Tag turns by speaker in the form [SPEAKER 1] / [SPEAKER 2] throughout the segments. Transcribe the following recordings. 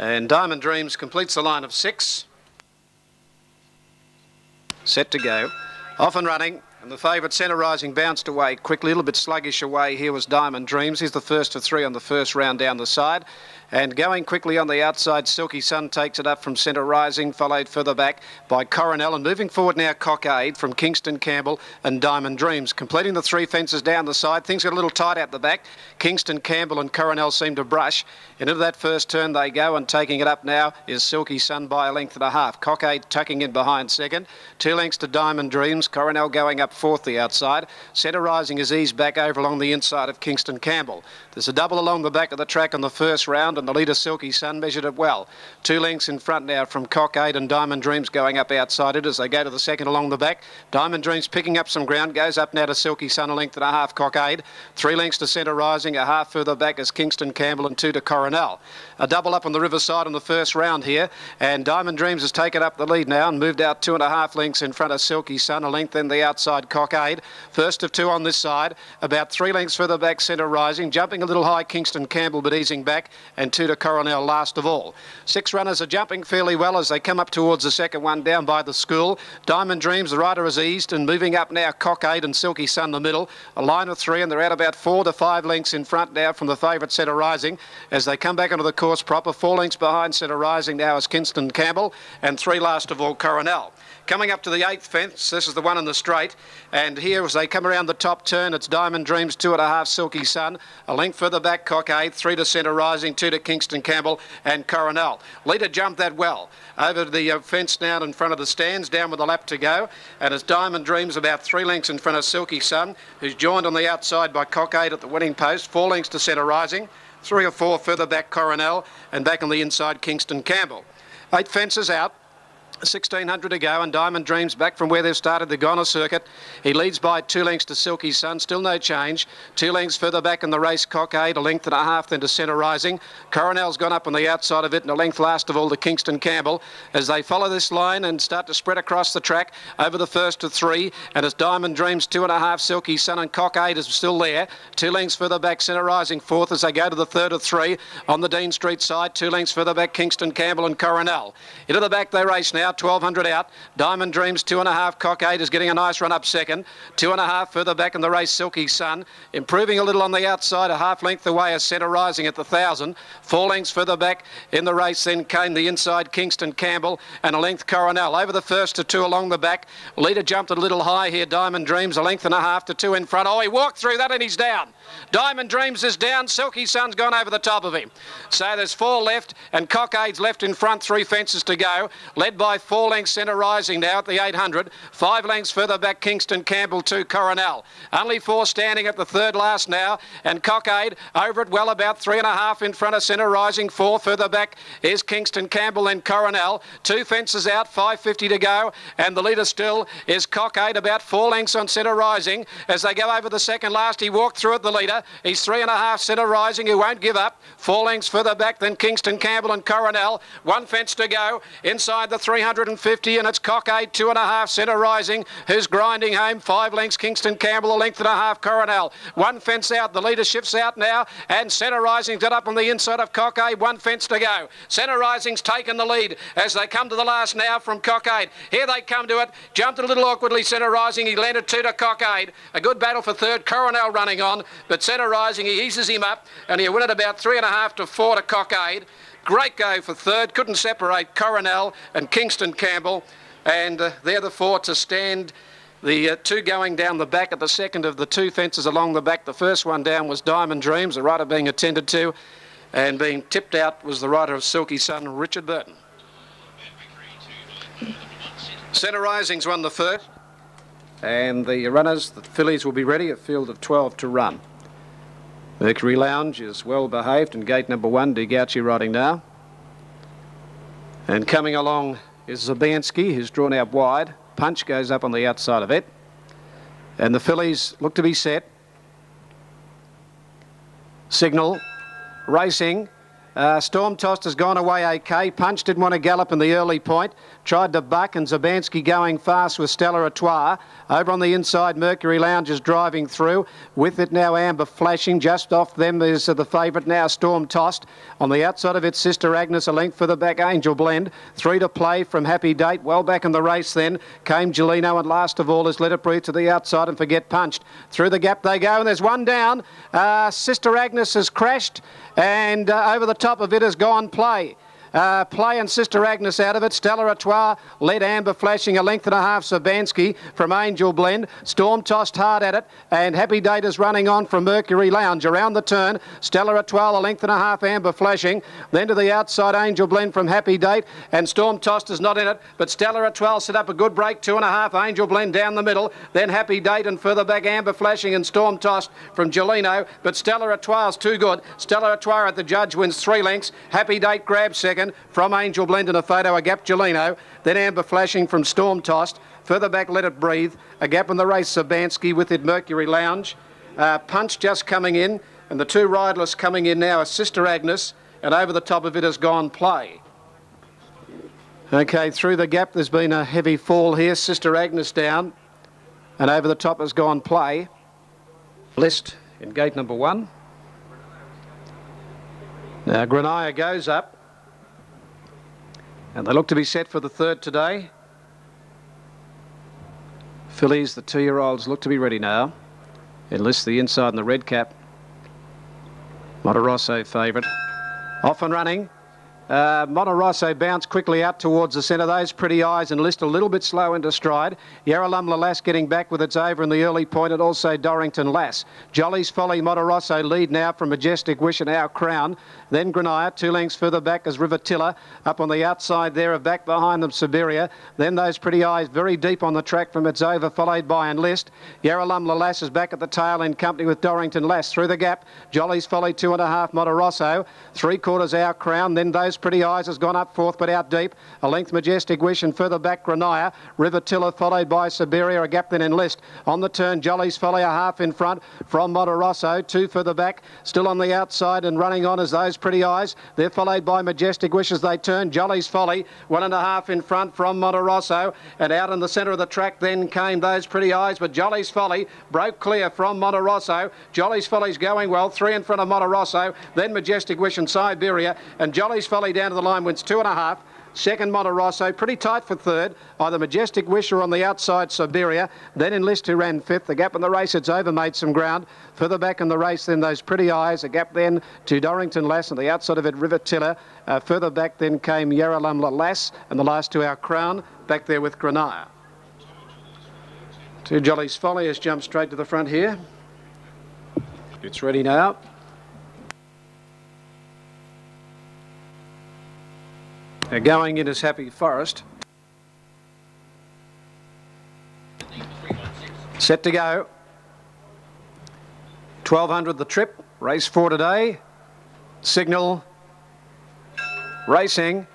[SPEAKER 1] And Diamond Dreams completes the line of 6. Set to go. Off and running. And the favourite Centre Rising bounced away quickly, a little bit sluggish away. Here was Diamond Dreams. He's the first of 3 on the first round down the side. And going quickly on the outside, Silky Sun takes it up from Centre Rising, followed further back by Coronel. And moving forward now, Cockade from Kingston Campbell and Diamond Dreams. Completing the 3 fences down the side. Things got a little tight out the back. Kingston Campbell and Coronel seem to brush. And into that first turn they go, and taking it up now is Silky Sun by a length and a half. Cockade tucking in behind second. 2 lengths to Diamond Dreams. Coronel going up fourth the outside. Centre Rising is eased back over along the inside of Kingston Campbell. There's a double along the back of the track on the first round, and the leader Silky Sun measured it well. 2 lengths in front now from Cockade, and Diamond Dreams going up outside it as they go to the second along the back. Diamond Dreams picking up some ground, goes up now to Silky Sun, a length and a half Cockade. 3 lengths to Centre Rising, a half further back as Kingston Campbell, and 2 to Coronel. A double up on the riverside on the first round here, and Diamond Dreams has taken up the lead now and moved out 2.5 lengths in front of Silky Sun, a length then the outside Cockade. First of 2 on this side, about 3 lengths further back Centre Rising, jumping a little high Kingston Campbell but easing back, and 2 to Coronel last of all. 6 runners are jumping fairly well as they come up towards the second one down by the school. Diamond Dreams, the rider is eased, and moving up now Cockade and Silky Sun the middle. A line of 3, and they're out about 4 to 5 lengths in front now from the favourite Centre Rising as they come back onto the course proper. 4 lengths behind Centre Rising now is Kingston Campbell, and 3 last of all Coronel. Coming up to the 8th fence, this is the one in the straight, and here as they come around the top turn, it's Diamond Dreams, 2.5 Silky Sun, a length further back Cockade, 3 to Centre Rising, 2 to Kingston Campbell and Coronel. Leader jumped that well over the fence now in front of the stands, down with a lap to go, and it's Diamond Dreams about 3 lengths in front of Silky Sun, who's joined on the outside by Cockade at the winning post. 4 lengths to Centre Rising, 3 or 4 further back Coronel, and back on the inside Kingston Campbell. 8 fences out. 1,600 to go, and Diamond Dreams back from where they've started the Goner circuit. He leads by 2 lengths to Silky Sun, still no change. 2 lengths further back in the race Cockade, a length and a half then to Centre Rising. Coronel's gone up on the outside of it, and a length last of all to Kingston Campbell as they follow this line and start to spread across the track over the first of 3, and it's Diamond Dreams 2.5 Silky Sun, and Cockade is still there. 2 lengths further back Centre Rising fourth as they go to the third of 3 on the Dean Street side. 2 lengths further back Kingston Campbell and Coronel. Into the back they race now, 1,200 out. Diamond Dreams 2.5 Cockade is getting a nice run up second. 2.5 further back in the race Silky Sun, improving a little on the outside, a half length away as Centre Rising at the 1,000. 4 lengths further back in the race then came the inside Kingston Campbell, and a length Coronel over the first to 2 along the back. Leader jumped a little high here, Diamond Dreams, a length and a half to 2 in front. Oh, he walked through that and he's down. Diamond Dreams is down. Silky Sun's gone over the top of him. So there's 4 left, and Cockade's left in front, 3 fences to go, led by 4 lengths Centre Rising now at the 800. 5 lengths further back Kingston Campbell to Coronel. Only 4 standing at the third last now, and Cockade over it well about 3.5 in front of Centre Rising. 4 further back is Kingston Campbell and Coronel. 2 fences out, 5.50 to go, and the leader still is Cockade, about 4 lengths on Centre Rising as they go over the second last. He walked through it, the leader. He's 3.5 Centre Rising, who won't give up. 4 lengths further back than Kingston Campbell and Coronel. 1 fence to go inside the 350, and it's Cockade 2.5 Centre Rising, who's grinding home. 5 lengths Kingston Campbell, a length and a half Coronel. 1 fence out, the leader shifts out now, and Centre Rising's got up on the inside of Cockade. 1 fence to go. Centre Rising's taken the lead as they come to the last now from Cockade. Here they come to it. Jumped a little awkwardly Centre Rising. He landed 2 to Cockade. A good battle for third. Coronel running on, but Centre Rising, he eases him up, and he'll win it about 3.5 to 4 to Cockade. Great go for third. Couldn't separate Coronel and Kingston Campbell, and they're the 4 to stand. The 2 going down the back at the second of the 2 fences along the back. The first one down was Diamond Dreams, the rider being attended to, and being tipped out was the rider of Silky Sun, Richard Burton. Centre Rising's won the first, and the runners, the fillies, will be ready, a field of 12 to run. Mercury Lounge is well behaved, and gate number 1, DeGauci riding now. And coming along is Zabansky, who's drawn out wide. Punch goes up on the outside of it. And the fillies look to be set. Signal, racing, Storm Tossed has gone away okay. Punch didn't want to gallop in the early point. Tried to buck, and Zabansky going fast with Stella Artois. Over on the inside, Mercury Lounge is driving through. With it now, Amber Flashing. Just off them is the favourite now, Storm Tossed. On the outside of it, Sister Agnes, a length for the back, Angel Blend. 3 to play from Happy Date. Well back in the race then came Gelino, and last of all is Let It Breathe to the outside and Forget Punched. Through the gap they go, and there's one down. Sister Agnes has crashed, and over the top of it has gone Play. Play and Sister Agnes out of it. Stella Artois led Amber Flashing, a length and a half. Zabansky from Angel Blend. Storm Tossed hard at it, and Happy Date is running on from Mercury Lounge. Around the turn, Stella Artois, a length and a half. Amber Flashing. Then to the outside, Angel Blend from Happy Date, and Storm Tossed is not in it, but Stella Artois set up a good break. 2.5. Angel Blend down the middle. Then Happy Date, and further back Amber Flashing and Storm Tossed from Gelino, but Stella Artois is too good. Stella Artois at the judge wins 3 lengths. Happy Date grabs second from Angel Blend and a photo, a gap Gelino. Then Amber Flashing from Storm Tossed. Further back, Let It Breathe. A gap in the race, Zabansky with it, Mercury Lounge. Punch just coming in, and the 2 riderless coming in now are Sister Agnes, and over the top of it has gone Play. Okay, through the gap there's been a heavy fall here. Sister Agnes down, and over the top has gone Play. List in gate number 1. Now Granaya goes up, and they look to be set for the 3rd today. Fillies, the 2-year-olds, look to be ready now. Enlist the inside and the red cap. Monterosso favourite. Off and running. Monterosso bounced quickly out towards the centre. Those Pretty Eyes enlist a little bit slow into stride. Yarralumla Lass getting back with its over in the early point, and also Dorrington Lass. Jolly's Folly, Monterosso lead now from Majestic Wish and Our Crown. Then Granaya, 2 lengths further back as Rivatilla. Up on the outside there, of back behind them Siberia. Then Those Pretty Eyes very deep on the track from its over, followed by Enlist. Yarralumla Lass is back at the tail in company with Dorrington Lass. Through the gap, Jolly's Folly, 2.5, Monterosso. 3/4 Our Crown. Then Those Pretty Eyes has gone up 4th but out deep. A length Majestic Wish, and further back Granaya. Rivatilla followed by Siberia, a gap then Enlist. On the turn, Jolly's Folly, a half in front from Monterosso. 2 further back, still on the outside and running on as Those Pretty Eyes. They're followed by Majestic Wish as they turn. Jolly's Folly, 1.5 in front from Monterosso, and out in the centre of the track then came Those Pretty Eyes, but Jolly's Folly broke clear from Monterosso. Jolly's Folly's going well, 3 in front of Monterosso, then Majestic Wish and Siberia, and Jolly's Folly down to the line wins 2.5. Second, Monterosso, pretty tight for 3rd. Either Majestic Wish or on the outside, Siberia. Then Enlist, who ran 5th. The gap in the race, it's over, made some ground. Further back in the race, then Those Pretty Eyes. A gap then to Dorrington Lass, and the outside of it, Rivatilla. Further back then came Yarralumla Lass, and the last 2, Our Crown, back there with Granaya. 2 Jolly's Folly has jumped straight to the front here. It's ready now. Going in is Happy Forest. Set to go. 1200 the trip. Race 4 today. Signal. Racing.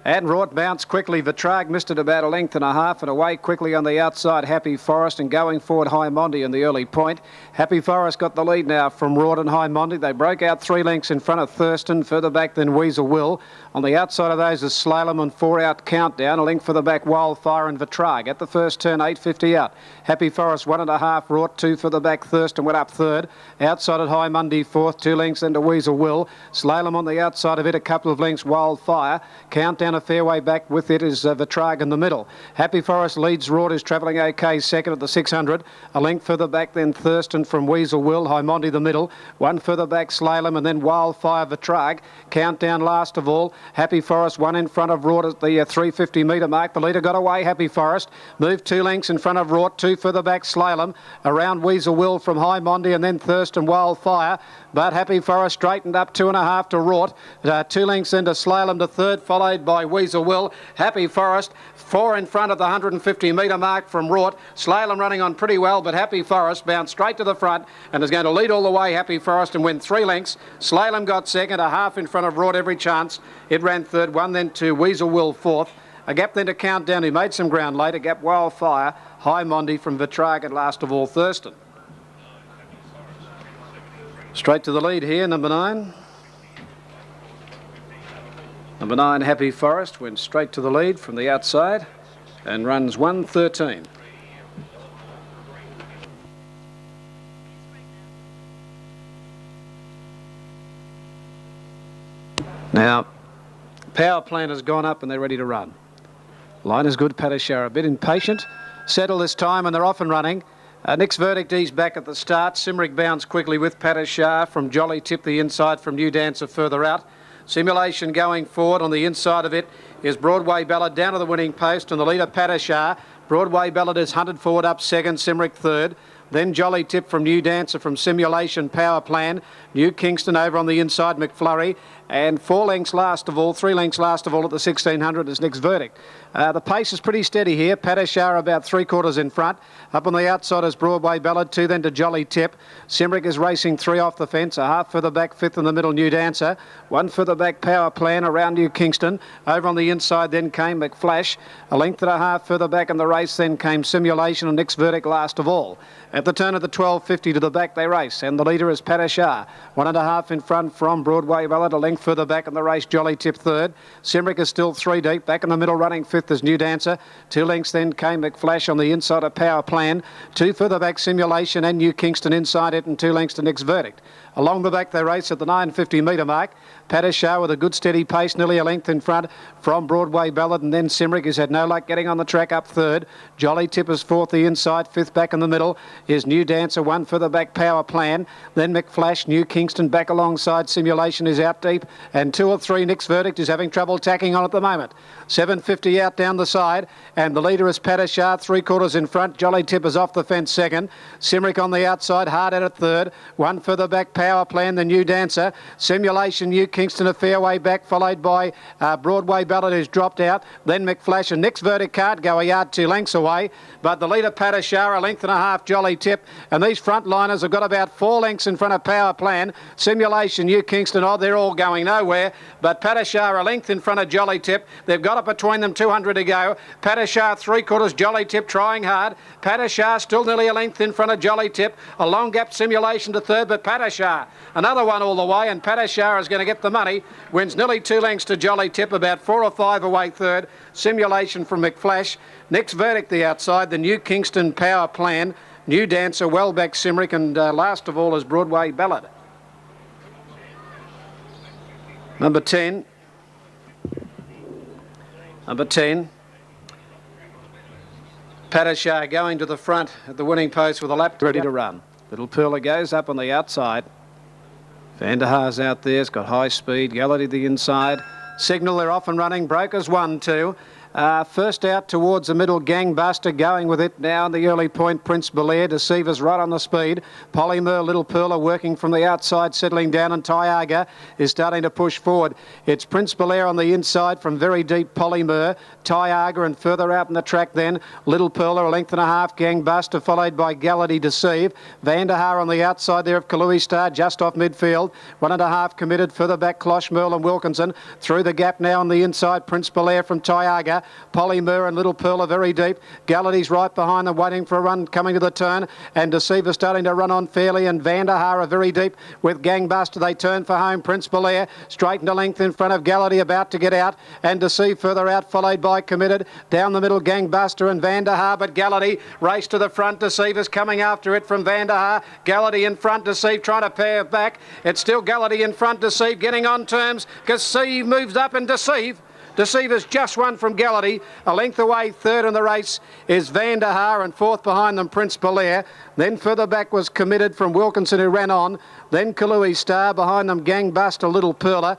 [SPEAKER 1] And Rort bounced quickly. Vitrag missed it about a length and a half, and away quickly on the outside, Happy Forest, and going forward, High Mondi in the early point. Happy Forest got the lead now from Rort and High Mondi. They broke out 3 lengths in front of Thurston. Further back than Weasel Will. On the outside of those is Slalom and 4 out Countdown. A length for the back, Wildfire and Vitrag. At the first turn, 8.50 out. Happy Forest 1.5. Rort 2 for the back. Thurston went up 3rd. Outside at High Mondi 4th. 2 lengths then to Weasel Will. Slalom on the outside of it, a couple of lengths. Wildfire. Countdown a fair way back with it is Vitrag in the middle. Happy Forest leads Rort, is travelling okay second at the 600. A length further back then Thurston from Weasel Will. High Mondi the middle. 1 further back Slalom, and then Wildfire Vitrag. Countdown last of all. Happy Forest 1 in front of Rort at the 350 metre mark. The leader got away, Happy Forest. Moved 2 lengths in front of Rort. 2 further back Slalom. Around Weasel Will from High Mondi, and then Thurston Wildfire. But Happy Forest straightened up 2.5 to Rort. 2 lengths into Slalom to 3rd, followed by Weasel Will. Happy Forest 4 in front of the 150 metre mark from Rort. Slalom running on pretty well, but Happy Forest bounced straight to the front and is going to lead all the way, Happy Forest, and win 3 lengths. Slalom got second, a half in front of Rort every chance. It ran 3rd, 1 then to Weasel Will 4th. A gap then to Countdown, who made some ground late. A gap Wildfire, High Mondi from Vitrag, and last of all Thurston. Straight to the lead here, number 9. Number 9, Happy Forest, went straight to the lead from the outside and runs 1:13. Now, Power Plan has gone up and they're ready to run. Line is good. Padishar a bit impatient. Settle this time and they're off and running. Nick's Verdict, he's back at the start. Simric bounds quickly with Padishar from Jolly Tip the inside from New Dancer further out. Simulation going forward. On the inside of it is Broadway Ballad down to the winning post and the leader Padishar. Broadway Ballad is hunted forward up second, Simric third. Then Jolly Tip from New Dancer from Simulation Power Plan. New Kingston over on the inside, McFlurry. And 4 lengths last of all, 3 lengths last of all at the 1600 is Nick's Verdict. The pace is pretty steady here. Padishar about 3/4 in front. Up on the outside is Broadway Ballad, 2 then to Jolly Tip. Simric is racing 3 off the fence, a half further back, 5th in the middle, New Dancer. 1 further back, Power Plan around New Kingston. Over on the inside then came McFlash. A length and a half further back in the race then came Simulation and Nick's Verdict last of all. At the turn of the 12.50 to the back they race, and the leader is Padishar. 1.5 in front from Broadway Ballad, a length further back in the race, Jolly Tip third. Simric is still 3 deep. Back in the middle, running 5th is New Dancer. 2 lengths then came McFlash on the inside of Power Plan. 2 further back, Simulation and New Kingston inside it, and 2 lengths to Nick's Verdict. Along the back they race at the 950 metre mark. Padishar with a good steady pace, nearly a length in front from Broadway Ballad, and then Simric has had no luck getting on the track up third. Jolly Tip is 4th the inside, 5th back in the middle is New Dancer, 1 further back Power Plan. Then McFlash, New Kingston back alongside Simulation is out deep, and 2 or 3 Nick's Verdict is having trouble tacking on at the moment. 750 out down the side, and the leader is Padishar, 3/4 in front. Jolly Tip is off the fence second. Simric on the outside, hard at it third. 1 further back Power Plan, the New Dancer. Simulation, New Kingston a fair way back, followed by Broadway Ballad who's dropped out. Then McFlash and Nick's Verdict can't go a yard 2 lengths away, but the leader Padishar, a length and a half, Jolly Tip, and these frontliners have got about 4 lengths in front of Power Plan. Simulation, New Kingston, they're all going nowhere, but Padishar a length in front of Jolly Tip. They've got it between them, 200 to go. Padishar 3/4, Jolly Tip trying hard. Padishar still nearly a length in front of Jolly Tip. A long gap, Simulation to third, but Padishar another one all the way, and Padishar is going to get the money. Wins nearly 2 lengths to Jolly Tip, about 4 or 5 away third. Simulation from McFlash. Nick's Verdict the outside, the New Kingston Power Plan. New Dancer, well back Simric, and last of all is Broadway Ballad. Number 10. Padishar going to the front at the winning post with a lap ready to run. Little Perla goes up on the outside. Van der Haar's out there, it's got high speed. Gallady the inside. Signal, they're off and running. Brokers 1, 2. First out towards the middle, Gangbuster going with it now in the early point. Prince Belair, Deceivers right on the speed. Polymer, Little Perla working from the outside, settling down, and Tyaga is starting to push forward. It's Prince Belair on the inside from very deep, Polymer, Tyaga, and further out in the track then Little Perla, a length and a half, Gangbuster, followed by Gallady Deceive. Van der Haar on the outside there of Kalui Star, just off midfield. 1.5 committed, further back Closh, Merle and Wilkinson. Through the gap now on the inside, Prince Belair from Tyaga. Polymer and Little Pearl are very deep. Gallady's right behind them, waiting for a run, coming to the turn. And Deceiver starting to run on fairly. And Van der Haar are very deep with Gangbuster. They turn for home. Prince Belair straightened a length in front of Gallady, about to get out. And Deceive further out, followed by Committed. Down the middle, Gangbuster and Van der Haar. But Gallady race to the front. Deceiver's coming after it from Van der Haar. Gallady in front. Deceive trying to pair back. It's still Gallady in front. Deceive getting on terms. Deceive moves up, and Deceiver's just won from Gallady. A length away, third in the race is Van der Haar, and fourth behind them Prince Belair. Then further back was Committed from Wilkinson, who ran on. Then Kalui Star, behind them Gangbuster, Little Perla.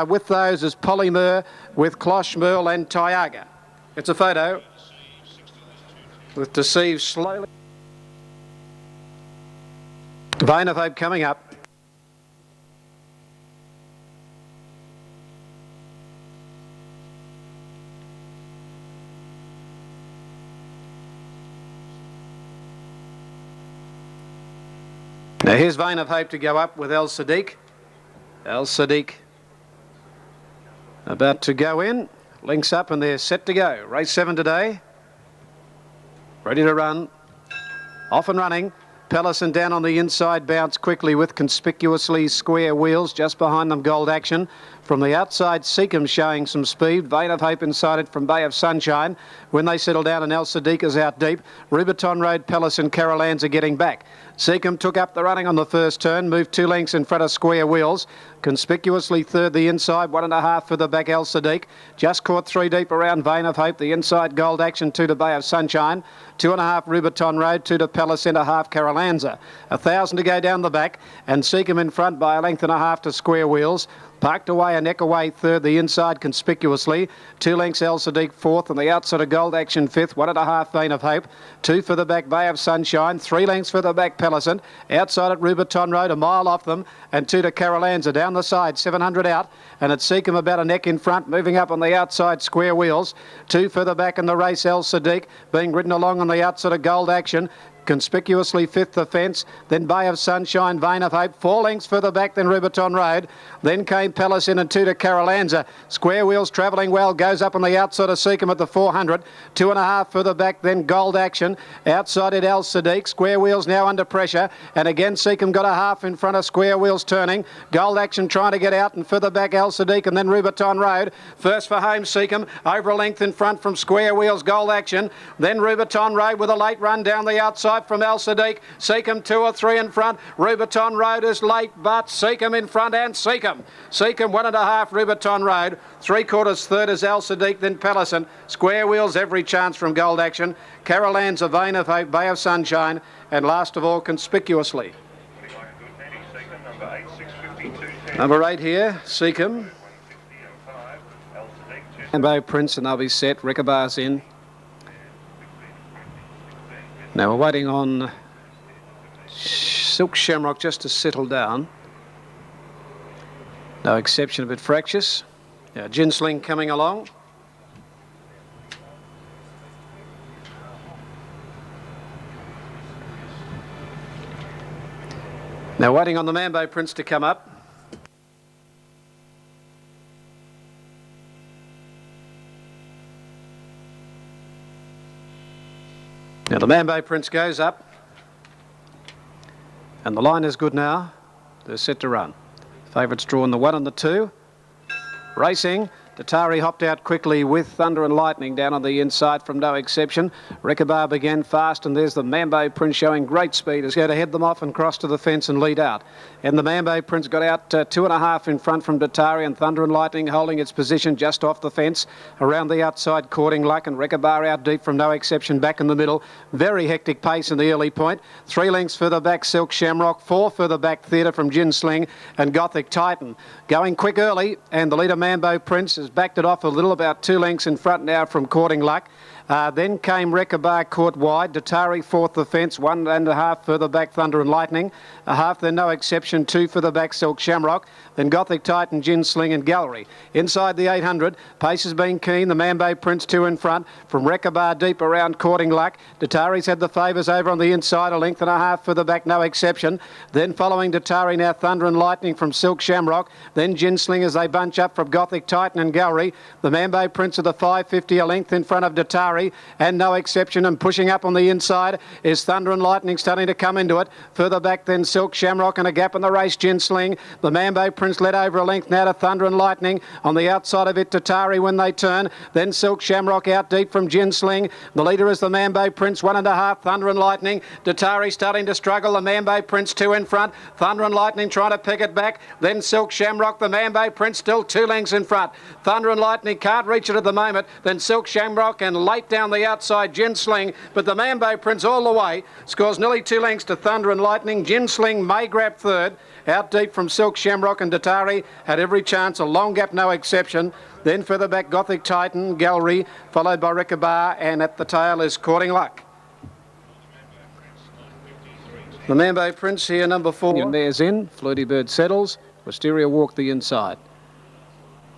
[SPEAKER 1] With those is Polymer with Closh, Merle and Tyaga. It's a photo with Deceive slowly. Vein of Hope coming up. Now here's Vein of Hope to go up with El Sadiq. El Sadiq about to go in. Links up and they're set to go. Race 7 today. Ready to run. Off and running. Pellison down on the inside, bounce quickly with conspicuously square wheels. Just behind them, Gold Action. From the outside, Seacom showing some speed. Vein of Hope inside it from Bay of Sunshine. When they settle down and El Sadiq is out deep, Rubiton Road, Palace and Carolans are getting back. Seacom took up the running on the first turn, moved 2 lengths in front of Square Wheels. Conspicuously third the inside, 1.5 for the back El Sadiq. Just caught 3 deep around Vein of Hope. The inside Gold Action, 2 to Bay of Sunshine. 2.5 Rubiton Road, 2 to Palace and 1/2 Carolanza. 1,000 to go down the back, and Seacom in front by 1.5 to Square Wheels. Parked away a neck away third, the inside conspicuously. 2 lengths El Sadiq fourth, and the outside of Gold Action fifth. 1.5 Vein of Hope. 2 for the back Bay of Sunshine. 3 lengths for the back Pellicent. Outside at Rubiton Road, a mile off them, and 2 to Carolanza down the side, 700 out, and at Seacom about a neck in front, moving up on the outside Square Wheels. 2 for the back in the race El Sadiq, being ridden along on the outside of Gold Action. Conspicuously fifth the fence, then Bay of Sunshine, Vein of Hope, 4 lengths further back than Rubiton Road. Then came Palace in and 2 to Carolanza. Square Wheels travelling well, goes up on the outside of Seacom at the 400. 2.5 further back, then Gold Action. Outside it El Sadiq. Square Wheels now under pressure, and again Seacom got a half in front of Square Wheels turning. Gold Action trying to get out, and further back El Sadiq, and then Rubiton Road. First for home Seacom, over a length in front from Square Wheels, Gold Action. Then Rubiton Road with a late run down the outside from El Sadiq. Seacom 2 or 3 in front. Rubiton Road is late, but Seacom in front, and Seacom. Seacom 1.5 Rubiton Road. 3/4 third is El Sadiq, then Pellicent. Square Wheels every chance from Gold Action. Carolan's a Vein of Hope, Bay of Sunshine, and last of all conspicuously. Number 8 here, Seacom. And Bo Prince, and they'll be set. Rickabar's in. Now we're waiting on Silk Shamrock just to settle down. No exception, a bit fractious. Ginsling coming along. Now waiting on the Mambo Prince to come up. Now the Mambo Prince goes up, and the line is good now. They're set to run. Favourites drawn the 1 and the 2. Racing. Datari hopped out quickly with Thunder and Lightning down on the inside from No Exception. Rickabar began fast, and there's the Mambo Prince showing great speed. He's going to head them off and cross to the fence and lead out. And the Mambo Prince got out 2.5 in front from Datari, and Thunder and Lightning holding its position just off the fence. Around the outside, Courting Luck, and Rickabar out deep from No Exception back in the middle. Very hectic pace in the early point. 3 lengths further back, Silk Shamrock. 4 further back, Theatre from Ginsling and Gothic Titan. Going quick early, and the leader Mambo Prince has backed it off a little, about 2 lengths in front now from Courting Luck. Then came Rickabar caught wide. Datari fourth the fence, 1.5 further back Thunder and Lightning. A half then No Exception, 2 for the back Silk Shamrock. Then Gothic Titan, Ginsling and Gallery. Inside the 800, pace has been keen. The Mambo Prince 2 in front from Rickabar deep around Courting Luck. Datari's had the favours over on the inside, 1.5 for the back No Exception. Then following Datari now Thunder and Lightning from Silk Shamrock. Then Ginsling as they bunch up from Gothic Titan and Gallery. The Mambo Prince of the 550, a length in front of Datari and No Exception, and pushing up on the inside is Thunder and Lightning starting to come into it. Further back then Silk Shamrock, and a gap in the race Ginsling. The Mambo Prince led over a length now to Thunder and Lightning. On the outside of it Datari when they turn. Then Silk Shamrock out deep from Ginsling. The leader is the Mambo Prince, 1.5 Thunder and Lightning. Datari starting to struggle. The Mambo Prince 2 in front. Thunder and Lightning trying to pick it back. Then Silk Shamrock. The Mambo Prince still 2 lengths in front. Thunder and Lightning can't reach it at the moment. Then Silk Shamrock, and late down the outside Ginsling, but the Mambo Prince all the way scores nearly 2 lengths to Thunder and Lightning. Ginsling may grab third. Out deep from Silk Shamrock, and Datari had every chance, a long gap No Exception. Then further back Gothic Titan, Gallery, followed by Rickabar, and at the tail is Courting Luck. The Mambo Prince here, number 4. And there's in. Flirty Bird settles. Wisteria Walk the inside.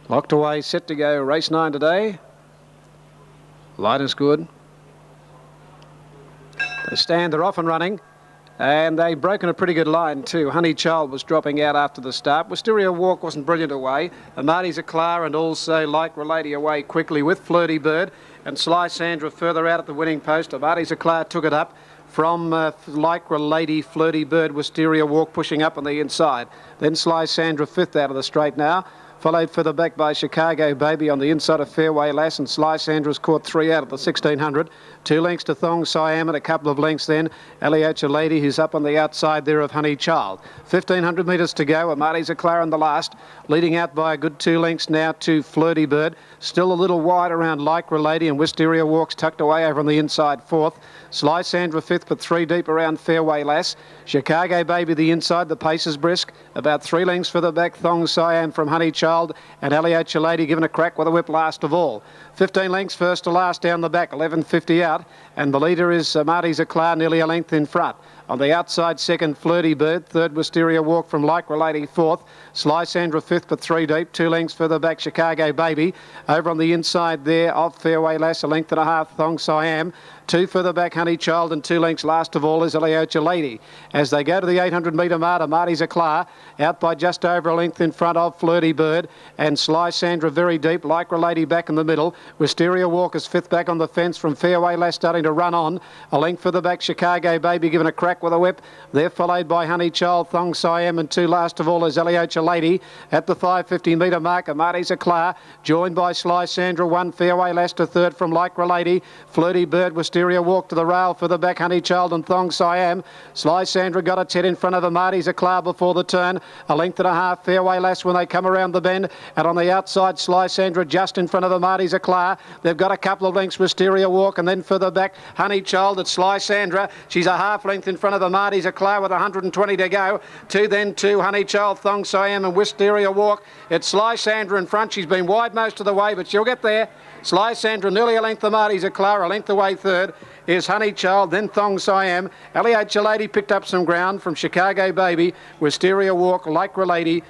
[SPEAKER 1] Locked away, set to go. Race 9 today. Light is good. They stand, they're off and running. And they've broken a pretty good line too. Honey Child was dropping out after the start. Wisteria Walk wasn't brilliant away. Amati Zaklar and also Like Relady away quickly with Flirty Bird. And Sly Sandra further out at the winning post. Amati Zaklar took it up from Like Relady, Flirty Bird, Wisteria Walk pushing up on the inside. Then Sly Sandra fifth out of the straight now. followed further back by Chicago Baby on the inside of Fairway Lass, and Sly Sandra's caught 3 out at the 1600. 2 lengths to Thong Siam and a couple of lengths then Aliocha Lady, who's up on the outside there of Honey Child. 1500 metres to go. Amati's Eclair in the last, leading out by a good 2 lengths now to Flirty Bird. Still a little wide around Lycra Lady, and Wisteria Walks tucked away over on the inside 4th. Sly Sandra 5th, but 3 deep around Fairway Lass. Chicago Baby the inside, the pace is brisk. About 3 lengths further back, Thong Siam from Honey Child, and Aliocha Lady given a crack with a whip last of all. 15 lengths first to last down the back, 11.50 out, and the leader is Marty's Eclair, nearly a length in front. On the outside, second, Flirty Bird. Third, Wisteria Walk from Lycra Lady. 4th, Sly Sandra 5th, but 3 deep. 2 lengths further back, Chicago Baby. Over on the inside there of Fairway Lass, a length and a half, Thong Siam. 2 further back, Honey Child, and 2 lengths last of all is Aliocha Lady. As they go to the 800-metre mark, Marty's Eclair out by just over a length in front of Flirty Bird, and Sly Sandra very deep. Lycra Lady back in the middle. Wisteria Walk is 5th back on the fence from Fairway Lass, starting to run on. A length further back, Chicago Baby given a crack with a whip. They're followed by Honey Child, Thong Siam, and 2 last of all is Aliocha Lady. At the 550-metre mark, Marty's Eclair, joined by Sly Sandra, 1 Fairway Lass to 3rd from Lycra Lady. Flirty Bird, Wisteria Walk to the rail for the back, Honey Child and Thong Siam. Sly Sandra got its head in front of Marty's Eclair before the turn. A length and a half, Fairway Lass when they come around the bend. And on the outside, Sly Sandra just in front of Marty's Eclair. They've got a couple of lengths, Wisteria Walk, and then further back, Honey Child. It's Sly Sandra. She's a half length in front of Marty's Eclair with 120 to go. 2 Honey Child, Thong Siam and Wisteria Walk. It's Sly Sandra in front. She's been wide most of the way, but she'll get there. Sly Sandra nearly a length of Marty's Eclair, a length away 3rd is Honey Child, then Thong Siam. Aliocha Lady picked up some ground from Chicago Baby, Wisteria Walk, Lycra Lady,